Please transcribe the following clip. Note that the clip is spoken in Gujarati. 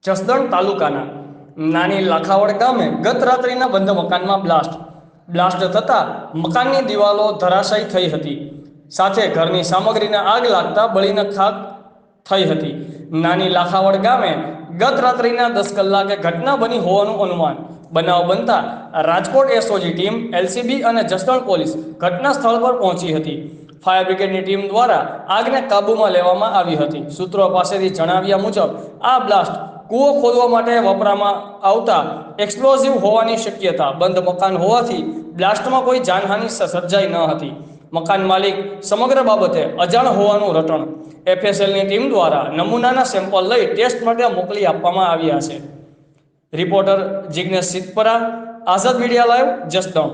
જસદણ તાલુકાના નાની લાખાવડ ગામે ગત રાત્રિના બંધ મકાનમાં બ્લાસ્ટ થતાં મકાનની દિવાલો ધરાશાયી થઈ હતી, સાથે ઘરની સામગ્રીને આગ લાગતા બળીને ખાખ થઈ હતી। નાની લાખાવડ ગામે ગત રાત્રિના 10 કલાકે ઘટના બની હોવાનું અનુમાન। બનાવ બનતા રાજકોટ એસઓજી ટીમ, એલસીબી અને જસદણ પોલીસ ઘટના સ્થળ પર પહોંચી હતી। ફાયર બ્રિગેડની ટીમ દ્વારા આગને કાબૂમાં લેવામાં આવી હતી। સૂત્રો પાસેથી જણાવ્યા મુજબ આ બ્લાસ્ટ કૂવો ખોદવા માટે વપરામાં આવતા એક્સપ્લોઝિવ હોવાની શક્યતા। બંધ મકાન હોવાથી બ્લાસ્ટમાં કોઈ જાનહાનિ સર્જાઈ ન હતી। મકાન માલિક સમગ્ર બાબતે અજાણ હોવાનું રટણ। એફએસએલની ટીમ દ્વારા નમૂનાના સેમ્પલ લઈ ટેસ્ટ માટે મોકલી આપવામાં આવ્યા છે। રિપોર્ટર જિગ્નેશ સિદ્ધપરા, આઝાદ મીડિયા લાઈવ, જસદણ।